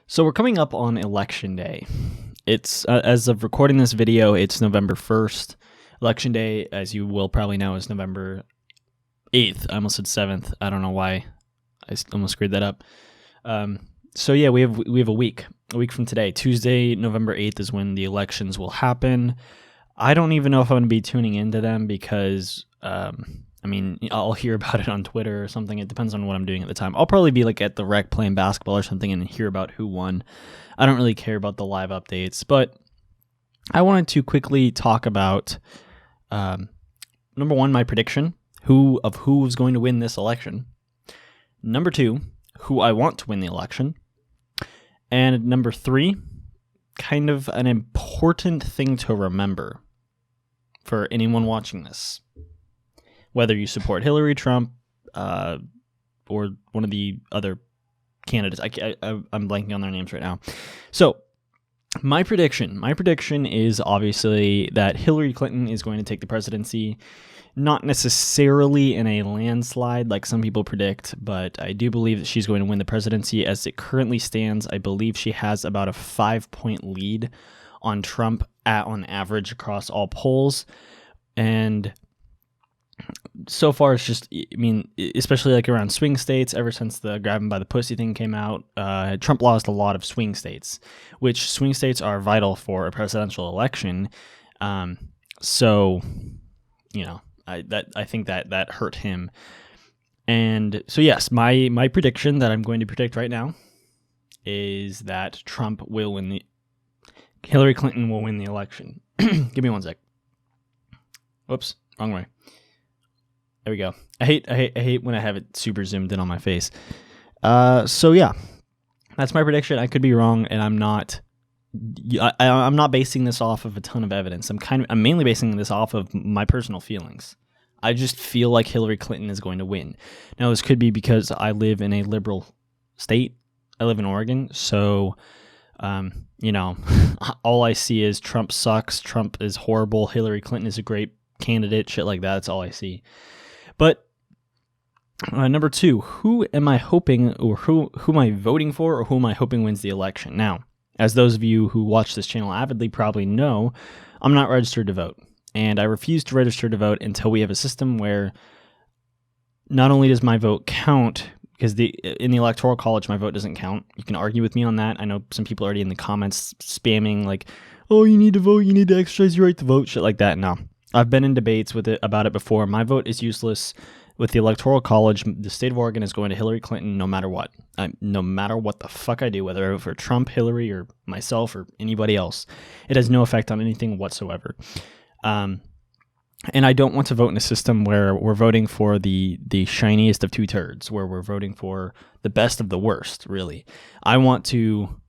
So we're coming up on Election Day. It's as of recording this video, it's November 1st. Election Day, as you will probably know, is November 8th. I almost said 7th. I don't know why. I almost screwed that up. So yeah, we have a week from today. Tuesday, November 8th is when the elections will happen. I don't even know if I'm going to be tuning into them because I'll hear about it on Twitter or something. It depends on what I'm doing at the time. I'll probably be like at the rec playing basketball or something and hear about who won. I don't really care about the live updates, but I wanted to quickly talk about number one, my prediction, who was going to win this election. Number two, who I want to win the election. And number three, kind of an important thing to remember for anyone watching this. Whether you support Hillary, Trump, or one of the other candidates. I'm blanking on their names right now. So, my prediction is obviously that Hillary Clinton is going to take the presidency, not necessarily in a landslide like some people predict, but I do believe that she's going to win the presidency. As it currently stands, I believe she has about a 5-point lead on Trump on average across all polls. And so far, it's just, especially like around swing states, ever since the grab him by the pussy thing came out, Trump lost a lot of swing states, which swing states are vital for a presidential election. I think that hurt him. And so, yes, my prediction that I'm going to predict right now is that Hillary Clinton will win the election. Give me one sec. Whoops, wrong way. There we go. I hate when I have it super zoomed in on my face. So yeah, that's my prediction. I could be wrong, and I'm not basing this off of a ton of evidence. I'm mainly basing this off of my personal feelings. I just feel like Hillary Clinton is going to win. Now, this could be because I live in a liberal state. I live in Oregon, so all I see is Trump sucks. Trump is horrible. Hillary Clinton is a great candidate. Shit like that. That's all I see. But number two, who am I hoping, or who am I voting for, or who am I hoping wins the election? Now, as those of you who watch this channel avidly probably know, I'm not registered to vote. And I refuse to register to vote until we have a system where not only does my vote count, because in the Electoral College, my vote doesn't count. You can argue with me on that. I know some people already in the comments spamming like, oh, you need to vote, you need to exercise your right to vote, shit like that. No. I've been in debates about it before. My vote is useless. With the Electoral College, the state of Oregon is going to Hillary Clinton no matter what. No matter what the fuck I do, whether I vote for Trump, Hillary, or myself, or anybody else. It has no effect on anything whatsoever. And I don't want to vote in a system where we're voting for the shiniest of two turds, where we're voting for the best of the worst, really. I want to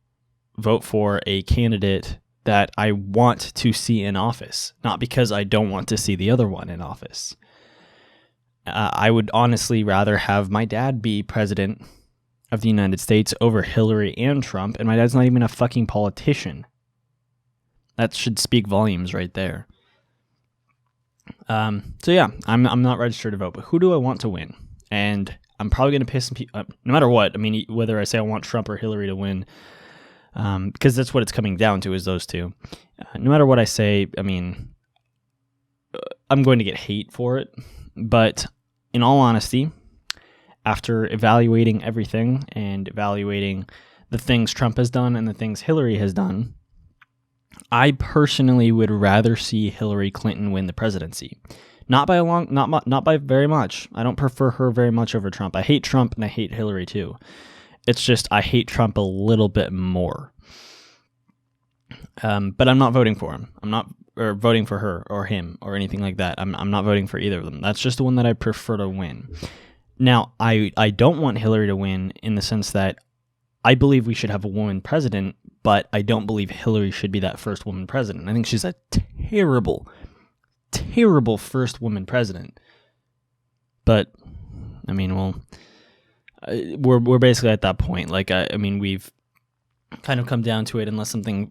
vote for a candidate that I want to see in office, not because I don't want to see the other one in office. I would honestly rather have my dad be president of the United States over Hillary and Trump, and my dad's not even a fucking politician. That should speak volumes right there. So yeah, I'm not registered to vote, but who do I want to win? And I'm probably going to piss some people, no matter what. Whether I say I want Trump or Hillary to win, because that's what it's coming down to, is those two. No matter what I say, I'm going to get hate for it. But in all honesty, after evaluating everything and evaluating the things Trump has done and the things Hillary has done, I personally would rather see Hillary Clinton win the presidency. Not by very much. I don't prefer her very much over Trump. I hate Trump and I hate Hillary too. It's just I hate Trump a little bit more. But I'm not voting for him. I'm not voting for her or him or anything like that. I'm not voting for either of them. That's just the one that I prefer to win. Now, I don't want Hillary to win in the sense that I believe we should have a woman president, but I don't believe Hillary should be that first woman president. I think she's a terrible, terrible first woman president. But, we're basically at that point. Like, we've kind of come down to it, unless something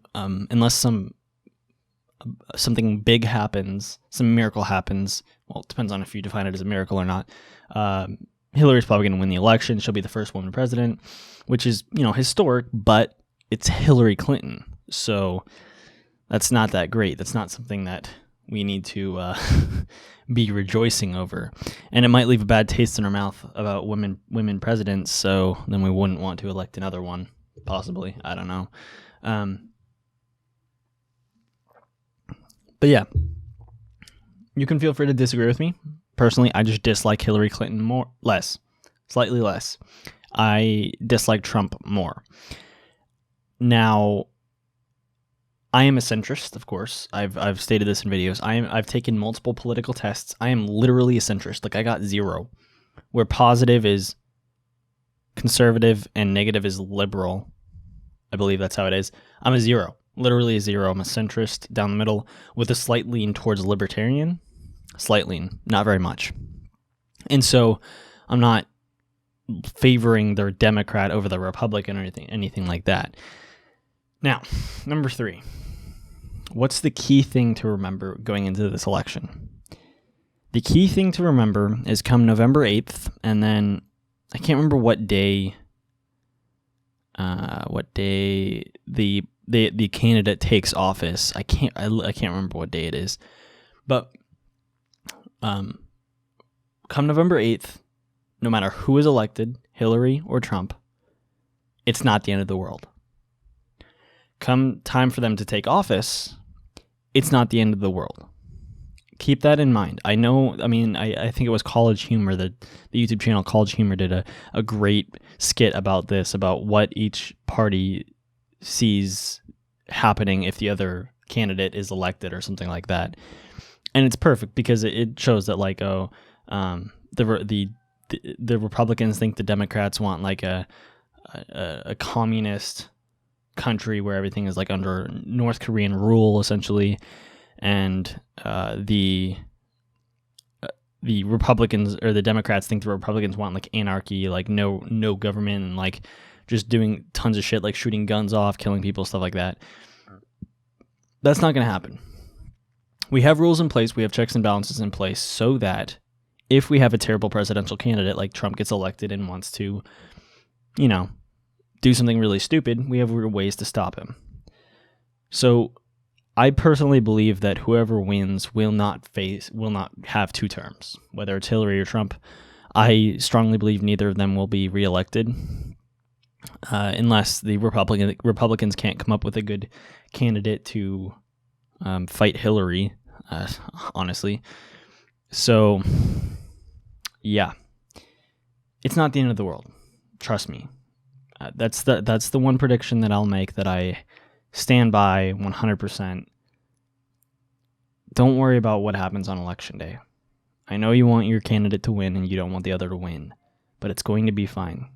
big happens, some miracle happens. Well, it depends on if you define it as a miracle or not. Hillary's probably going to win the election. She'll be the first woman president, which is, historic, but it's Hillary Clinton. So that's not that great. That's not something that we need to be rejoicing over. And it might leave a bad taste in our mouth about women presidents, so then we wouldn't want to elect another one, possibly. I don't know. But yeah, you can feel free to disagree with me. Personally, I just dislike Hillary Clinton slightly less. I dislike Trump more. Now, I am a centrist, of course. I've stated this in videos. I've taken multiple political tests. I am literally a centrist. Like, I got 0, where positive is conservative and negative is liberal. I believe that's how it is. I'm a 0, literally a 0. I'm a centrist down the middle with a slight lean towards libertarian. Slight lean, not very much. And so I'm not favoring the Democrat over the Republican or anything like that. Now, number 3. What's the key thing to remember going into this election? The key thing to remember is come November 8th, and then I can't remember what day the candidate takes office. I can't remember what day it is. But come November 8th, no matter who is elected, Hillary or Trump, it's not the end of the world. Come time for them to take office, it's not the end of the world. Keep that in mind. I think it was College Humor, the YouTube channel College Humor did a great skit about this, about what each party sees happening if the other candidate is elected or something like that. And it's perfect because it shows that, like, the Republicans think the Democrats want like a communist country where everything is like under North Korean rule, essentially, and the Republicans or the Democrats think the Republicans want like anarchy, like no government, and like just doing tons of shit, like shooting guns off, killing people, stuff like that. That's not going to happen. We have rules in place, we have checks and balances in place, so that if we have a terrible presidential candidate like Trump gets elected and wants to, do something really stupid, we have ways to stop him. So I personally believe that whoever wins will not have 2 terms, whether it's Hillary or Trump. I strongly believe neither of them will be reelected unless the Republicans can't come up with a good candidate to fight Hillary, honestly. So, yeah, it's not the end of the world. Trust me. That's the one prediction that I'll make that I stand by 100%. Don't worry about what happens on election day. I know you want your candidate to win and you don't want the other to win, but it's going to be fine.